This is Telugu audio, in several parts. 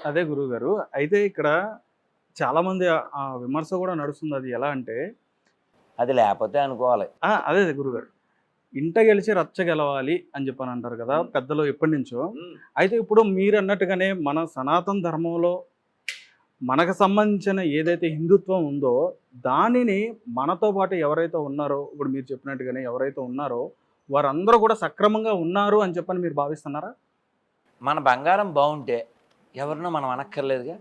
అదే గురువుగారు. అయితే ఇక్కడ చాలామంది విమర్శ కూడా నడుస్తుంది. అది ఎలా అంటే అది లేకపోతే అనుకోవాలి. అదే గురువుగారు. ఇంట గెలిచి రచ్చ గెలవాలి అని చెప్పని అంటారు కదా పెద్దలు ఎప్పటినుంచో. అయితే ఇప్పుడు మీరన్నట్టుగానే మన సనాతన ధర్మంలో మనకు సంబంధించిన ఏదైతే హిందుత్వం ఉందో దానిని మనతో పాటు ఎవరైతే ఉన్నారో ఇప్పుడు మీరు చెప్పినట్టుగానే ఎవరైతే ఉన్నారో వారందరూ కూడా సక్రమంగా ఉన్నారు అని చెప్పని మీరు భావిస్తున్నారా? మన బంగారం బాగుంటే ఎవరినో మనం అనక్కర్లేదుగా.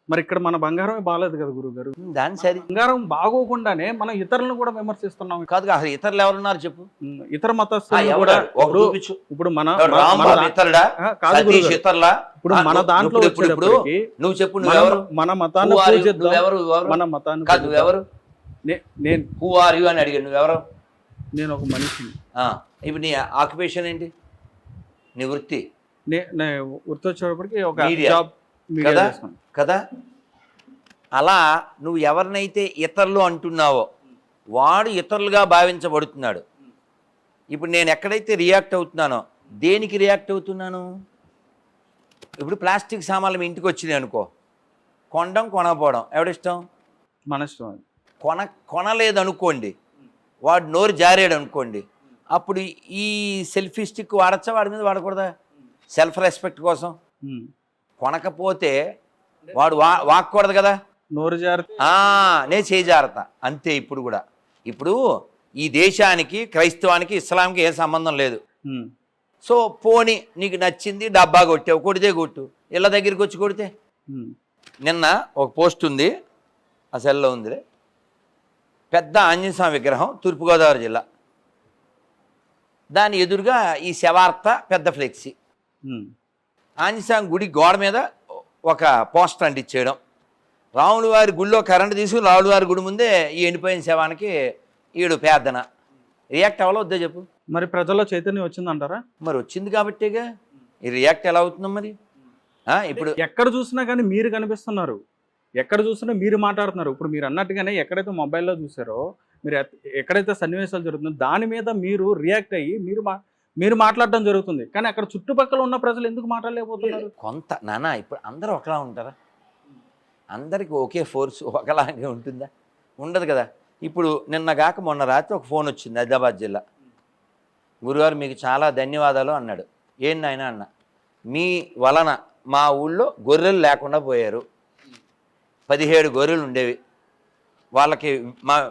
మరి ఇక్కడ మన బంగారమే బాలేదు కదా గురువుగారు. దాని సరి బంగారం బాగోకుండానే మనం ఇతరులను కూడా విమర్శిస్తున్నాం. కాదు, అసలు ఇతరులు ఎవరున్నారు చెప్పు. ఇతర మతస్థులు కూడా చూపించు. ఇప్పుడు మన ఇతరుడా కాదు గురువుగారు. ఇతరులా ఇప్పుడు మన దాంట్లో వచ్చేటప్పటికి నువ్వు చెప్పు, నువ్వెవరు? మన మతాన్ని పూజిద్దాం. నువ్వెవరు? మన మతాన్ని కాదు, నువ్వెవరు? నేను హూ ఆర్ యు అని అడిగాను. నువ్వెవరు? నేను ఒక మనిషిని. ఇప్పుడు నీ ఆక్యుపేషన్ ఏంటి? నీ వృత్తి? వృత్తి వచ్చేటప్పటికి ఒక మీడియా. జాబ్ కదా కదా. అలా నువ్వు ఎవరినైతే ఇతరులు అంటున్నావో వాడు ఇతరులుగా భావించబడుతున్నాడు. ఇప్పుడు నేను ఎక్కడైతే రియాక్ట్ అవుతున్నానో దేనికి రియాక్ట్ అవుతున్నాను? ఇప్పుడు ప్లాస్టిక్ సామాన్లు మీ ఇంటికి వచ్చినాయి అనుకో, కొనడం కొనకపోవడం ఎవడిష్టం? మన ఇష్టం. కొనలేదనుకోండి, వాడు నోరు జారాడు అనుకోండి, అప్పుడు ఈ సెల్ఫీ స్టిక్ వాడచ్చా? వాడి మీద వాడకూడదా? సెల్ఫ్ రెస్పెక్ట్ కోసం. కొనకపోతే వాడు వాక్కూడదు కదా, నోరు జాగ్రత్త. నేను చేయి జాగ్రత్త అంతే. ఇప్పుడు కూడా ఇప్పుడు ఈ దేశానికి క్రైస్తవానికి ఇస్లాంకి ఏ సంబంధం లేదు. సో పోని నీకు నచ్చింది, డబ్బా కొట్టావు, కొడితే కొట్టు, ఇళ్ళ దగ్గరికి వచ్చి కొడితే. నిన్న ఒక పోస్ట్ ఉంది, ఆ సెల్లో ఉంది, పెద్ద ఆంజనేయ స్వామి విగ్రహం, తూర్పుగోదావరి జిల్లా, దాని ఎదురుగా ఈ శవార్త పెద్ద ఫ్లెక్సీ. ఆంజనేయ స్వామి గుడి గోడ మీద ఒక పోస్టర్ అంటించేయడం, రాముల వారి గుడిలో కరెంటు తీసుకుని రాముల వారి గుడి ముందే ఈ ఎండిపోయిన శవానికి ఈడు పేదన. రియాక్ట్ అవ్వాలో వద్దా చెప్పు. మరి ప్రజల్లో చైతన్యం వచ్చిందంటారా? మరి వచ్చింది కాబట్టేగా ఈ రియాక్ట్ ఎలా అవుతుందో మరి. ఇప్పుడు ఎక్కడ చూసినా కానీ మీరు కనిపిస్తున్నారు, ఎక్కడ చూసినా మీరు మాట్లాడుతున్నారు. ఇప్పుడు మీరు అన్నట్టుగానే ఎక్కడైతే మొబైల్లో చూసారో, మీరు ఎక్కడైతే సన్నివేశాలు జరుగుతుందో దాని మీద మీరు రియాక్ట్ అయ్యి మీరు మాట్లాడడం జరుగుతుంది. కానీ అక్కడ చుట్టుపక్కల ఉన్న ప్రజలు ఎందుకు మాట్లాడలేకపోతున్నారు? కొంత నానా ఇప్పుడు అందరూ ఒకలా ఉంటారా? అందరికీ ఒకే ఫోర్స్ ఒకలాగే ఉంటుందా? ఉండదు కదా. ఇప్పుడు నిన్నగాక మొన్న రాత్రి ఒక ఫోన్ వచ్చింది హైదరాబాద్ జిల్లా, గురుగారు మీకు చాలా ధన్యవాదాలు అన్నాడు. ఏంటి ఆయన అన్న, మీ వలన మా ఊళ్ళో గొర్రెలు లేకుండా పోయారు. 17 గొర్రెలు ఉండేవి, వాళ్ళకి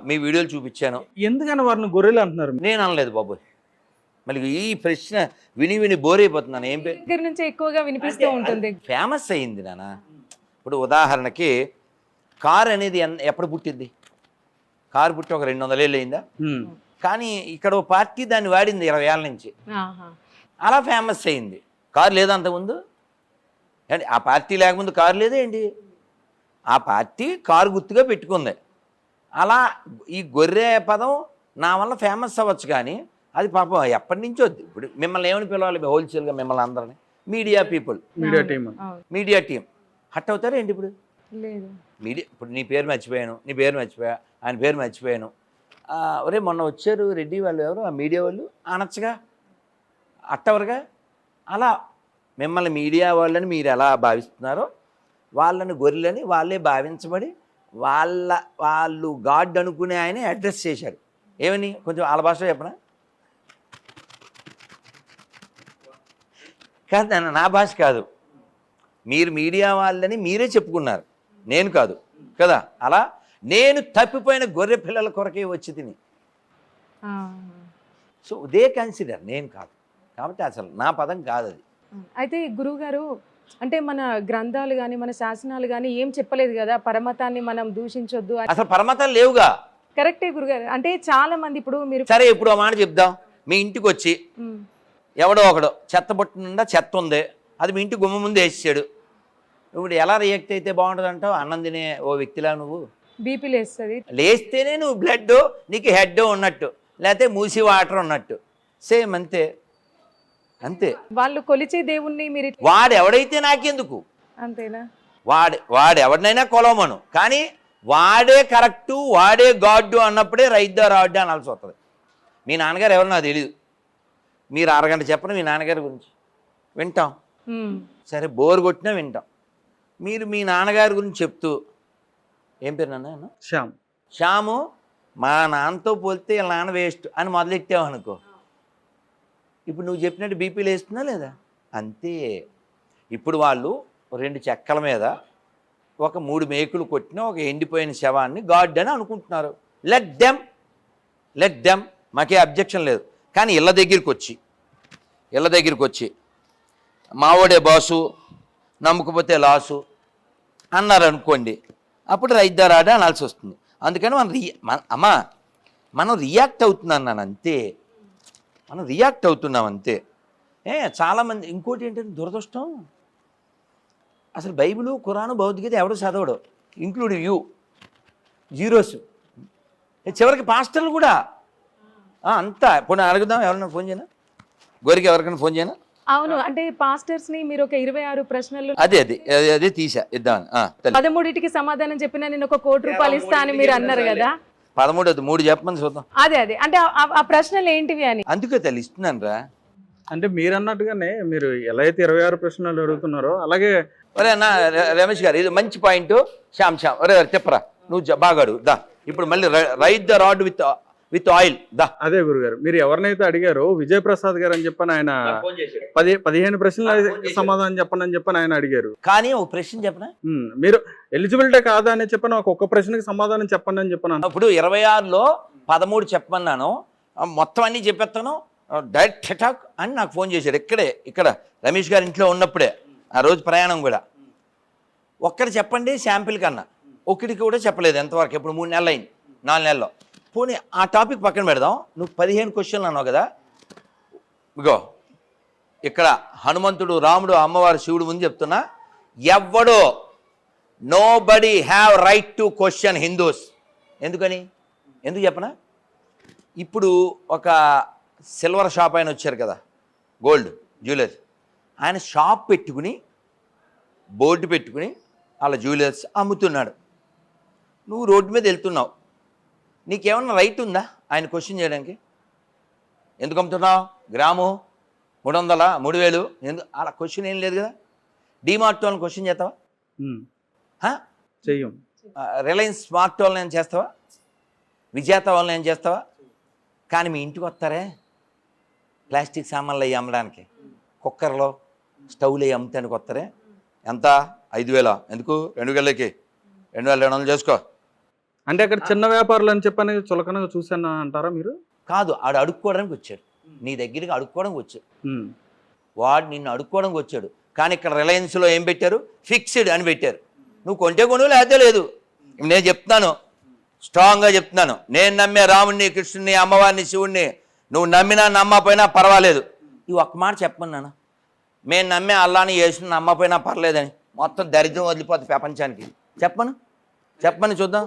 మీ వీడియోలు చూపించాను. ఎందుకని వారిని గొర్రెలు అంటున్నారు? నేను అనలేదు బాబోయ్. మళ్ళీ ఈ ప్రశ్న విని బోర్ అయిపోతున్నాను. ఏం దగ్గర నుంచి ఎక్కువగా వినిపిస్తూ ఉంటుంది. ఫేమస్ అయ్యింది నాన్న. ఇప్పుడు ఉదాహరణకి కారు అనేది ఎప్పుడు పుట్టింది? కారు పుట్టి ఒక 200 ఏళ్ళు అయిందా? కానీ ఇక్కడ ఓ పార్టీ దాన్ని వాడింది 20 ఏళ్ళ నుంచి, అలా ఫేమస్ అయింది. కారు లేదా అంతకుముందు? అంటే ఆ పార్టీ లేకముందు కారు లేదా ఏంటి? ఆ పార్టీ కారు గుర్తుగా పెట్టుకుంది. అలా ఈ గొర్రె పదం నా వల్ల ఫేమస్ అవ్వచ్చు, కానీ అది పాపం ఎప్పటి నుంచో. ఇప్పుడు మిమ్మల్ని ఏమని పిలవాలి హోల్సేల్గా? మిమ్మల్ని అందరినీ media people, media team hurt అవుతారా ఏంటి? ఇప్పుడు మీడియా, ఇప్పుడు నీ పేరు మర్చిపోయాను, నీ పేరు మర్చిపోయా, ఆయన పేరు మర్చిపోయాను. ఒరే మొన్న వచ్చారు రెడ్డి వాళ్ళు, ఎవరు ఆ మీడియా వాళ్ళు, అనొచ్చుగా, అట్టవరుగా. అలా మిమ్మల్ని మీడియా వాళ్ళని మీరు ఎలా భావిస్తున్నారో వాళ్ళని గొర్రెలని వాళ్ళే భావించబడి వాళ్ళు గాడ్ అనుకునే ఆయన అడ్రస్ చేశారు. ఏమని? కొంచెం వాళ్ళ భాషలో చెప్పనా? కాదు, నా భాష కాదు, మీరు మీడియా వాళ్ళని మీరే చెప్పుకున్నారు, నేను కాదు కదా. అలా నేను తప్పిపోయిన గొర్రె పిల్లల కొరకే వచ్చి తిని. సో దే కన్సిడర్, నేను కాదు. కాబట్టి అసలు నా పదం కాదు అది. అయితే గురువుగారు, అంటే మన గ్రంథాలు కానీ మన శాసనాలు కానీ ఏం చెప్పలేదు కదా పరమతాన్ని మనం దూషించొద్దు. అసలు పరమతాలు లేవుగా. కరెక్టే గురుగారు. అంటే చాలా మంది ఇప్పుడు మీరు సరే ఇప్పుడు మాట చెప్దాం. మీ ఇంటికి వచ్చి ఎవడో ఒకడు చెత్త బొట్టు నిండా చెత్త ఉంది, అది మీ ఇంటి గుమ్మ ముందు వేసాడు. ఇప్పుడు ఎలా రియాక్ట్ అయితే బాగుంటుంది అంటావు? అన్నం తినే ఓ వ్యక్తిలా నువ్వు బీపీ లేస్తుంది. లేస్తేనే నువ్వు బ్లడ్, నీకు హెడ్ ఉన్నట్టు, లేకపోతే మూసి వాటర్ ఉన్నట్టు, సేమ్ అంతే అంతే. వాళ్ళు కొలిచే దేవుణ్ణి మీరు వాడు ఎవడైతే నాకెందుకు? అంతేనా? వాడు ఎవరినైనా కొలవమను, కానీ వాడే కరెక్టు, వాడే గాడ్డు అన్నప్పుడే రైద్దా రాడ్డు అనాల్సి వస్తుంది. మీ నాన్నగారు ఎవరు నాకు తెలియదు, మీరు అరగంట చెప్పండి మీ నాన్నగారి గురించి, వింటాం. సరే బోర్ కొట్టినా వింటాం. మీరు మీ నాన్నగారి గురించి చెప్తూ ఏం పేరు నాన్న? శ్యామ్. శ్యాము మా నాన్నతో పోలితే వీళ్ళ నాన్న వేస్ట్ అని మొదలెట్టావు అనుకో, ఇప్పుడు నువ్వు చెప్పినట్టు బీపీలు వేస్తున్నా లేదా? అంతే. ఇప్పుడు వాళ్ళు 2 చెక్కల మీద ఒక 3 మేకులు కొట్టిన ఒక ఎండిపోయిన శవాన్ని గాడ్ అని అనుకుంటున్నారు. లెట్ దెమ్, మాకే అబ్జెక్షన్ లేదు. కానీ ఇళ్ళ దగ్గరికి వచ్చి మావోడే బాసు నమ్మకపోతే లాసు అన్నారు అనుకోండి, అప్పుడు రైద్దారాడా అనాల్సి వస్తుంది. అందుకని మనం రియాక్ట్ అవుతున్నాను నాన్న, అంతే. మనం రియాక్ట్ అవుతున్నాం అంతే. చాలామంది ఇంకోటి ఏంటంటే దురదృష్టం, అసలు బైబిలు, ఖురాను, భౌతికత ఎవడో చదవడు, ఇంక్లూడింగ్ యూ. జీరోస్. చివరికి పాస్టర్లు కూడా అంతా. ఇప్పుడు అడుగుదాం, ఎవరైనా ఫోన్ చేయనా? గోరికి ఎవరికైనా ఫోన్ చేయనా? అవును, అంటే పాస్టర్స్ ని మీరు ఒక 26 ప్రశ్నలు అదే తీసా ఇద్దామని. 13టికి సమాధానం చెప్పినా నేను ఒక ₹1,00,00,000 ఇస్తా అని మీరు అన్నారు కదా. 13 3 చెప్పమని చూద్దాం. అదే అంటే ఆ ప్రశ్నలు ఏంటివి అని. అందుకే తల్లి ఇస్తున్నాను రా. అంటే మీరు అన్నట్టుగానే మీరు ఎలా అయితే 26 ప్రశ్నలు అడుగుతున్నారో అలాగే. ఒరే అన్న రమేష్ గారు, ఇది మంచి పాయింట్. శ్యామ్ ఒరే చెప్పరా, నువ్వు బాగా అడుగు దా. ఇప్పుడు మళ్ళీ write the rod with oil దా. అదే గురుగారు, మీరు ఎవరినైతే అడిగారో విజయ్ ప్రసాద్ గారు అని చెప్పని ఆయన 15 ప్రశ్నలు సమాధానం చెప్పండి అని చెప్పని ఆయన అడిగారు. కానీ ఒక ప్రశ్న చెప్పనా, మీరు ఎలిజిబిలిటీ కాదా అని చెప్పని ఒక్కొక్క ప్రశ్నకి సమాధానం చెప్పండి అని చెప్పాను. ఇప్పుడు 26లో 13 చెప్పమన్నాను, మొత్తం అన్నీ చెప్పేస్తాను డైరెక్ట్ ఠటాక్ అని నాకు ఫోన్ చేశాడు. ఇక్కడ రమేష్ గారి ఇంట్లో ఉన్నప్పుడే, ఆ రోజు ప్రయాణం కూడా. ఒక్కటి చెప్పండి శాంపిల్ కన్నా, ఒక్కడికి కూడా చెప్పలేదు ఎంతవరకు. ఇప్పుడు 3 నెలలు అయింది, 4 నెలల్లో. పోనీ ఆ టాపిక్ పక్కన పెడదాం. నువ్వు 15 క్వశ్చన్లు అన్నావు కదా. ఇగో ఇక్కడ హనుమంతుడు, రాముడు, అమ్మవారు, శివుడు ముందు చెప్తున్నా, ఎవ్వడో nobody have right to question Hindus. ఎందుకు చెప్పనా? ఇప్పుడు ఒక సిల్వర్ షాప్ ఆయన వచ్చారు కదా, గోల్డ్ జ్యువెలర్స్. ఆయన షాప్ పెట్టుకుని బోర్డు పెట్టుకుని వాళ్ళ జ్యువెలర్స్ అమ్ముతున్నాడు. నువ్వు రోడ్డు మీద వెళ్తున్నావు, నీకేమన్నా రైట్ ఉందా ఆయన క్వశ్చన్ చేయడానికి? ఎందుకు అమ్ముతున్నావు, గ్రాము 300 3,000 ఎందుకు? అలా క్వశ్చన్ ఏం లేదు కదా. డిమార్ట్ వాళ్ళని క్వశ్చన్ చేస్తావా? చెయ్యం. రిలయన్స్ స్మార్ట్ వాళ్ళని ఏం చేస్తావా? విజేత వాళ్ళని ఏం చేస్తావా? కానీ మీ ఇంటికి వస్తారే ప్లాస్టిక్ సామాన్లు అవి అమ్మడానికి, కుక్కర్లో స్టవ్లు అవి అమ్ముతానికి వస్తారే, ఎంత? 5,000. ఎందుకు? 2,000కి 2,200 చేసుకో. అంటే అక్కడ చిన్న వ్యాపారులు అని చెప్పని చులకనగా చూసాను అంటారా మీరు? కాదు, ఆడు అడుక్కోవడానికి వచ్చాడు, నీ దగ్గరికి అడుక్కోవడానికి వచ్చాడు. వాడు నిన్ను అడుక్కోవడానికి వచ్చాడు. కానీ ఇక్కడ రిలయన్స్లో ఏం పెట్టారు? ఫిక్స్డ్ అని పెట్టారు. నువ్వు కొంటే కొను, లేకపోతే లేదు. నేను చెప్తున్నాను, స్ట్రాంగ్గా చెప్తున్నాను, నేను నమ్మే రాముడిని, కృష్ణుని, అమ్మవారిని, శివుడిని, నువ్వు నమ్మినా నమ్మపోయినా పర్వాలేదు. ఇవి ఒక్క మాట చెప్పమన్నాను, మేము నమ్మే అల్లాని యేసుని నమ్మపోయినా పర్లేదని. మొత్తం దరిద్రం వదిలిపోతుంది ప్రపంచానికి. చెప్పమని చూద్దాం.